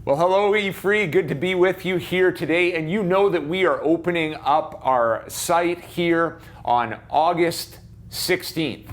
Well, hello, E-Free. Good to be with you here today. And you know that we are opening up our site here on August 16th.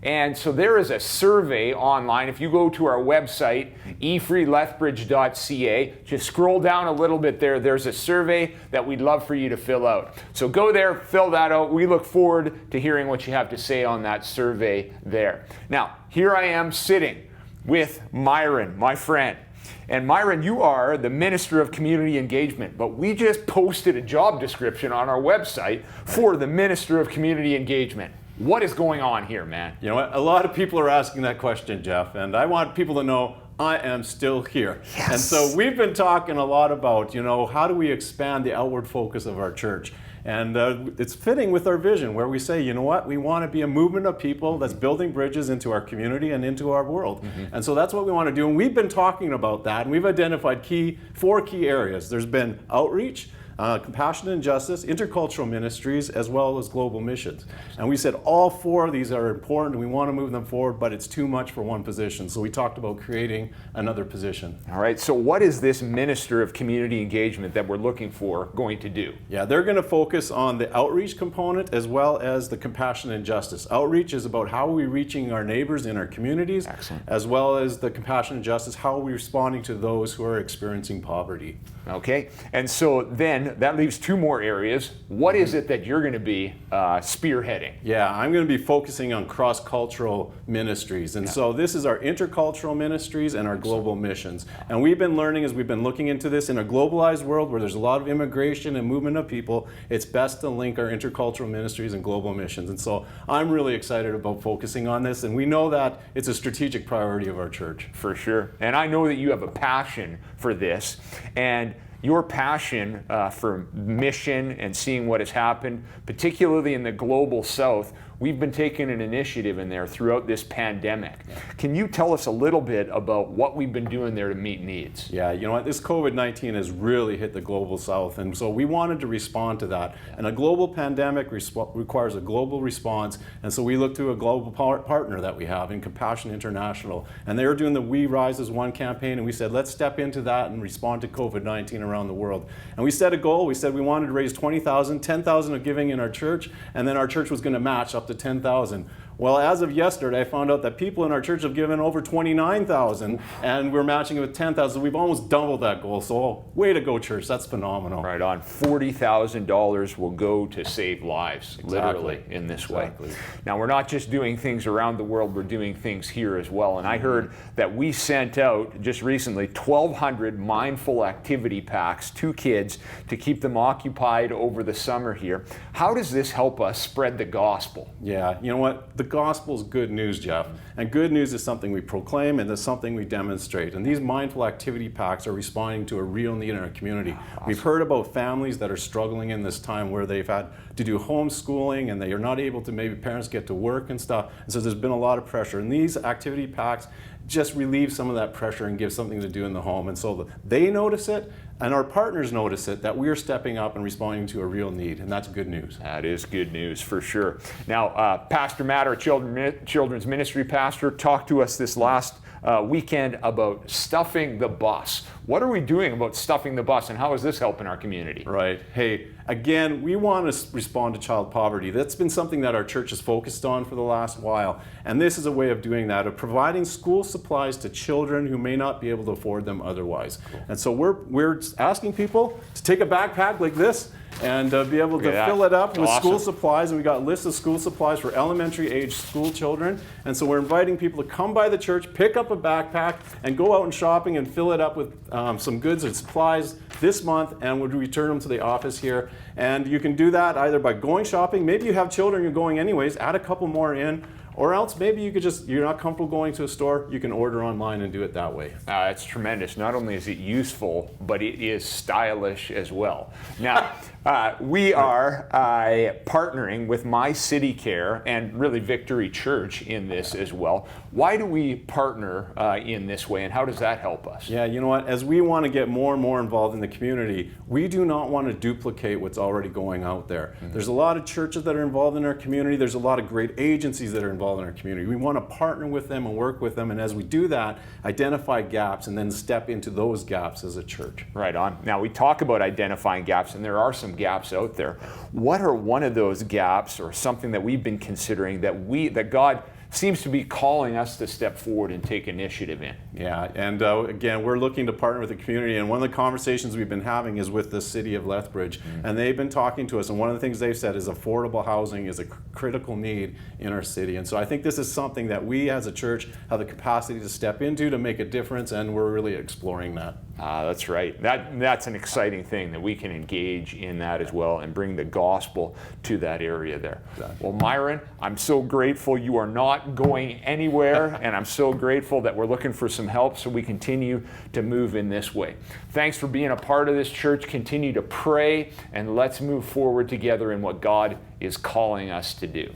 And so there is a survey online. If you go to our website, efreelethbridge.ca, just scroll down a little bit there. There's a survey that we'd love for you to fill out. So go there, fill that out. We look forward to hearing what you have to say on that survey there. Now, here I am sitting with Myron, my friend. And Myron, you are the Minister of Community Engagement, but we just posted a job description on our website for the Minister of Community Engagement. What is going on here, man? You know what? A lot of people are asking that question, Geoff, and I want people to know I am still here. Yes. And so we've been talking a lot about, how do we expand the outward focus of our church? And it's fitting with our vision where we say, you know what, we want to be a movement of people that's building bridges into our community and into our world. Mm-hmm. And so that's what we want to do. And we've been talking about that, and we've identified four key areas. There's been outreach, compassion and justice, intercultural ministries, as well as global missions. And we said all four of these are important and we want to move them forward, but it's too much for one position. So we talked about creating another position. All right, so what is this Minister of Community Engagement that we're looking for going to do? Yeah, they're going to focus on the outreach component as well as the compassion and justice. Outreach is about how are we reaching our neighbors in our communities. Excellent. As well as the compassion and justice, how are we responding to those who are experiencing poverty. Okay, and so then that leaves two more areas. What is it that you're going to be spearheading? Yeah, I'm going to be focusing on cross-cultural ministries. And so this is our intercultural ministries and our global missions. And we've been learning as we've been looking into this in a globalized world where there's a lot of immigration and movement of people, it's best to link our intercultural ministries and global missions. And so I'm really excited about focusing on this. And we know that it's a strategic priority of our church. For sure. And I know that you have a passion for this. And your passion for mission and seeing what has happened, particularly in the global south, we've been taking an initiative in there throughout this pandemic. Yeah. Can you tell us a little bit about what we've been doing there to meet needs? Yeah, you know what, this COVID-19 has really hit the global south, and so we wanted to respond to that. And a global pandemic requires a global response, and so we looked to a global partner that we have in Compassion International, and they were doing the We Rise as One campaign, and we said, let's step into that and respond to COVID-19 around the world. And we set a goal. We said we wanted to raise 20,000, 10,000 of giving in our church, and then our church was going to match up to 10,000. Well, as of yesterday, I found out that people in our church have given over 29,000, and we're matching it with 10,000. We've almost doubled that goal. So, way to go, church! That's phenomenal. Right on. $40,000 will go to save lives, literally, in this way. Now, we're not just doing things around the world; we're doing things here as well. And I heard that we sent out just recently 1,200 mindful activity packs to kids to keep them occupied over the summer here. How does this help us spread the gospel? Yeah, you know what? The gospel is good news, Geoff. And good news is something we proclaim and it's something we demonstrate. And these mindful activity packs are responding to a real need in our community. Awesome. We've heard about families that are struggling in this time where they've had to do homeschooling and they are not able to, maybe parents get to work and stuff. And so there's been a lot of pressure. And these activity packs just relieve some of that pressure and give something to do in the home. And so they notice it, and our partners notice it, that we're stepping up and responding to a real need, and that's good news. That is good news, for sure. Now, Pastor Matt, our children's ministry pastor, talked to us this last weekend about stuffing the bus. What are we doing about stuffing the bus, and how is this helping our community? Right. Hey, again, we want to respond to child poverty. That's been something that our church has focused on for the last while. And this is a way of doing that, of providing school supplies to children who may not be able to afford them otherwise. Cool. And so we're asking people to take a backpack like this and be able to fill it up with school supplies. And we got lists of school supplies for elementary age school children. And so we're inviting people to come by the church, pick up a backpack, and go out and shopping and fill it up with some goods and supplies this month, and we'll return them to the office here. And you can do that either by going shopping. Maybe you have children you're going anyways, add a couple more in. Or else maybe you could you're not comfortable going to a store, you can order online and do it that way. It's tremendous. Not only is it useful, but it is stylish as well. Now, We are partnering with My City Care and really Victory Church in this as well. Why do we partner in this way, and how does that help us? Yeah, you know what? As we want to get more and more involved in the community, we do not want to duplicate what's already going out there. Mm-hmm. There's a lot of churches that are involved in our community. There's a lot of great agencies that are involved in our community. We want to partner with them and work with them, and as we do that, identify gaps and then step into those gaps as a church. Right on. Now, we talk about identifying gaps, and there are some gaps out there. What are one of those gaps, or something that we've been considering that God seems to be calling us to step forward and take initiative in? Yeah, and again, we're looking to partner with the community, and one of the conversations we've been having is with the city of Lethbridge, and they've been talking to us, and one of the things they've said is affordable housing is a critical need in our city. And so I think this is something that we as a church have the capacity to step into to make a difference, and we're really exploring that. That's right. That's an exciting thing, that we can engage in that as well and bring the gospel to that area there. Exactly. Well, Myron, I'm so grateful you are not going anywhere, and I'm so grateful that we're looking for some help so we continue to move in this way. Thanks for being a part of this church. Continue to pray, and let's move forward together in what God is calling us to do.